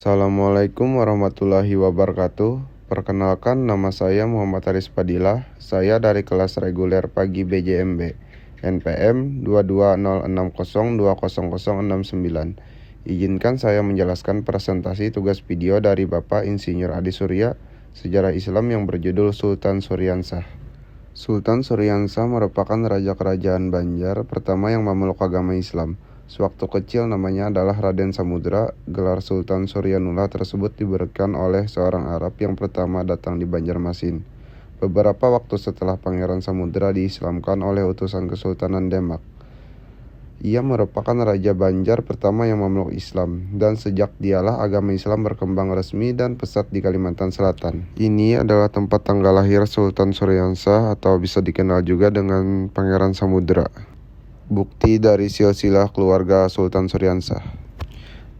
Assalamualaikum warahmatullahi wabarakatuh. Perkenalkan, nama saya Muhammad Haris Fadilah. Saya dari kelas reguler pagi BJMB NPM 22060200069. Izinkan saya menjelaskan presentasi tugas video dari Bapak Insinyur Adi Surya, Sejarah Islam yang berjudul Sultan Suryansah. Sultan Suryansah merupakan raja kerajaan Banjar pertama yang memeluk agama Islam. Sewaktu kecil namanya adalah Raden Samudra. Gelar Sultan Suryanullah tersebut diberikan oleh seorang Arab yang pertama datang di Banjarmasin. Beberapa waktu setelah Pangeran Samudra diislamkan oleh utusan Kesultanan Demak. Ia merupakan Raja Banjar pertama yang memeluk Islam, dan sejak dialah agama Islam berkembang resmi dan pesat di Kalimantan Selatan. Ini adalah tempat tanggal lahir Sultan Suryansah atau bisa dikenal juga dengan Pangeran Samudra. Bukti dari silsilah keluarga Sultan Suryansah.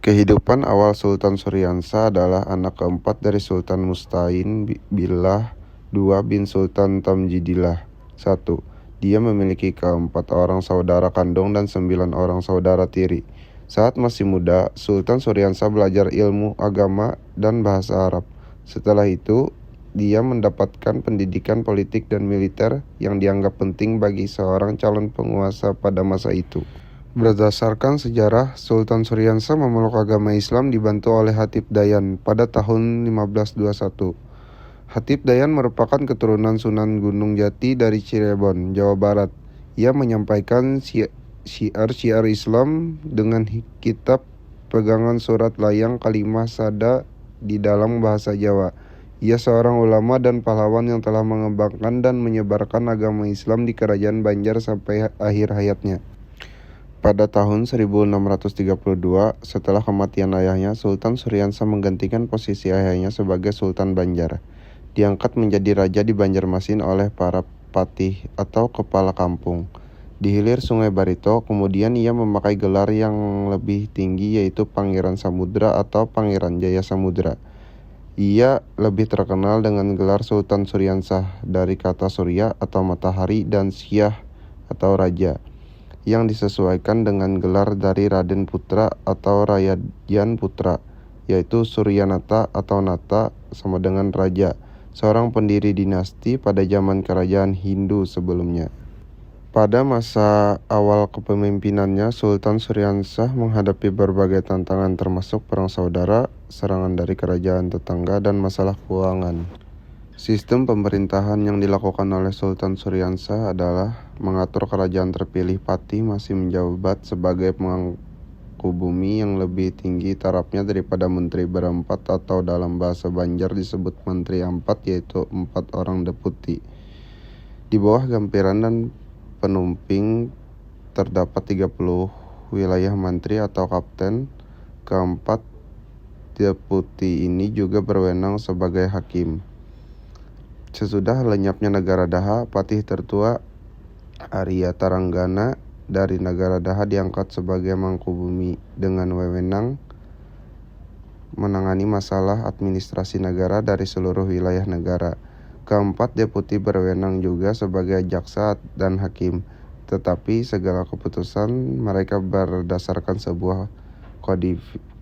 Kehidupan awal Sultan Suryansah adalah anak keempat dari Sultan Mustain Billah II bin Sultan Tamjidillah I. Dia memiliki keempat orang saudara kandung dan 9 orang saudara tiri. Saat masih muda, Sultan Suryansah belajar ilmu agama dan bahasa Arab. Setelah itu, dia mendapatkan pendidikan politik dan militer yang dianggap penting bagi seorang calon penguasa pada masa itu. Berdasarkan sejarah, Sultan Suryansah memeluk agama Islam dibantu oleh Hatib Dayan pada tahun 1521. Hatib Dayan merupakan keturunan Sunan Gunung Jati dari Cirebon, Jawa Barat. Ia menyampaikan syiar-syiar Islam dengan kitab pegangan surat layang kalimah sada di dalam bahasa Jawa. Ia seorang ulama dan pahlawan yang telah mengembangkan dan menyebarkan agama Islam di kerajaan Banjar sampai akhir hayatnya. Pada tahun 1632, setelah kematian ayahnya, Sultan Suryansah menggantikan posisi ayahnya sebagai Sultan Banjar. Diangkat menjadi raja di Banjarmasin oleh para patih atau kepala kampung. Di hilir Sungai Barito, kemudian ia memakai gelar yang lebih tinggi yaitu Pangeran Samudra atau Pangeran Jaya Samudra. Ia lebih terkenal dengan gelar Sultan Suryansah dari kata surya atau matahari dan syah atau raja, yang disesuaikan dengan gelar dari Raden Putra atau Rayajan Putra, yaitu Suryanata atau Nata sama dengan raja, seorang pendiri dinasti pada zaman kerajaan Hindu sebelumnya. Pada masa awal kepemimpinannya, Sultan Suryansah menghadapi berbagai tantangan termasuk perang saudara, serangan dari kerajaan tetangga, dan masalah keuangan. Sistem pemerintahan yang dilakukan oleh Sultan Suryansah adalah mengatur kerajaan terpilih patih masih menjabat sebagai pemangku bumi yang lebih tinggi tarafnya daripada menteri berempat atau dalam bahasa Banjar disebut menteri empat, yaitu 4 orang deputi. Di bawah gampiran dan penumping terdapat 30 wilayah mantri atau kapten. Keempat deputi ini juga berwenang sebagai hakim. Sesudah lenyapnya negara Daha, patih tertua Arya Taranggana dari negara Daha diangkat sebagai mangkubumi dengan wewenang menangani masalah administrasi negara dari seluruh wilayah negara. Keempat deputi berwenang juga sebagai jaksa dan hakim, tetapi segala keputusan mereka berdasarkan sebuah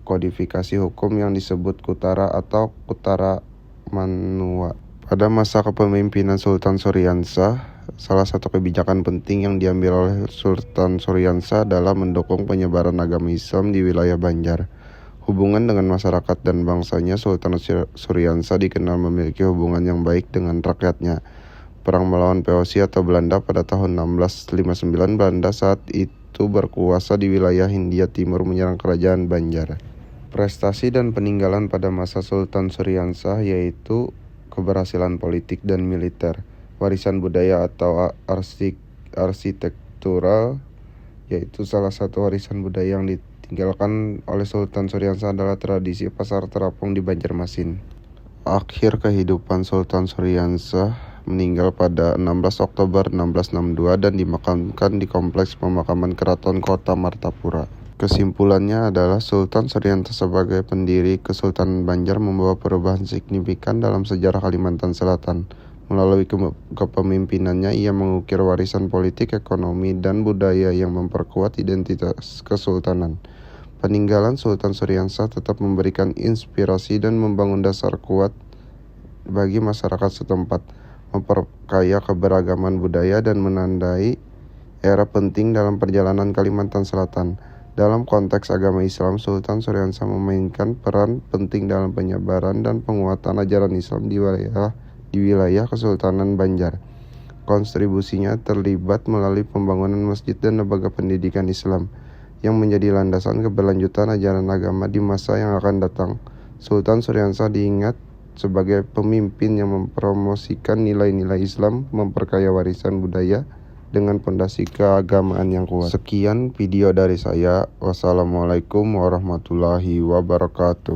kodifikasi hukum yang disebut Kutara atau Kutara Manua. Pada masa kepemimpinan Sultan Suryansah, salah satu kebijakan penting yang diambil oleh Sultan Suryansah adalah mendukung penyebaran agama Islam di wilayah Banjar. Hubungan dengan masyarakat dan bangsanya, Sultan Suryansah dikenal memiliki hubungan yang baik dengan rakyatnya. Perang melawan POC atau Belanda pada tahun 1659, Belanda saat itu berkuasa di wilayah Hindia Timur menyerang kerajaan Banjar. Prestasi dan peninggalan pada masa Sultan Suryansah yaitu keberhasilan politik dan militer, warisan budaya atau arsitektural, yaitu salah satu warisan budaya yang ditinggalkan oleh Sultan Suryansah adalah tradisi pasar terapung di Banjarmasin. Akhir kehidupan Sultan Suryansah meninggal pada 16 Oktober 1662 dan dimakamkan di kompleks pemakaman Keraton Kota Martapura. Kesimpulannya adalah Sultan Suryansah sebagai pendiri Kesultanan Banjar membawa perubahan signifikan dalam sejarah Kalimantan Selatan. Melalui kepemimpinannya, ia mengukir warisan politik, ekonomi, dan budaya yang memperkuat identitas kesultanan. Peninggalan Sultan Suryansah tetap memberikan inspirasi dan membangun dasar kuat bagi masyarakat setempat, memperkaya keberagaman budaya dan menandai era penting dalam perjalanan Kalimantan Selatan. Dalam konteks agama Islam, Sultan Suryansah memainkan peran penting dalam penyebaran dan penguatan ajaran Islam di wilayah Kesultanan Banjar. Kontribusinya terlibat melalui pembangunan masjid dan lembaga pendidikan Islam yang menjadi landasan keberlanjutan ajaran agama di masa yang akan datang. Sultan Suryansah diingat sebagai pemimpin yang mempromosikan nilai-nilai Islam, memperkaya warisan budaya dengan pondasi keagamaan yang kuat. Sekian video dari saya. Wassalamualaikum warahmatullahi wabarakatuh.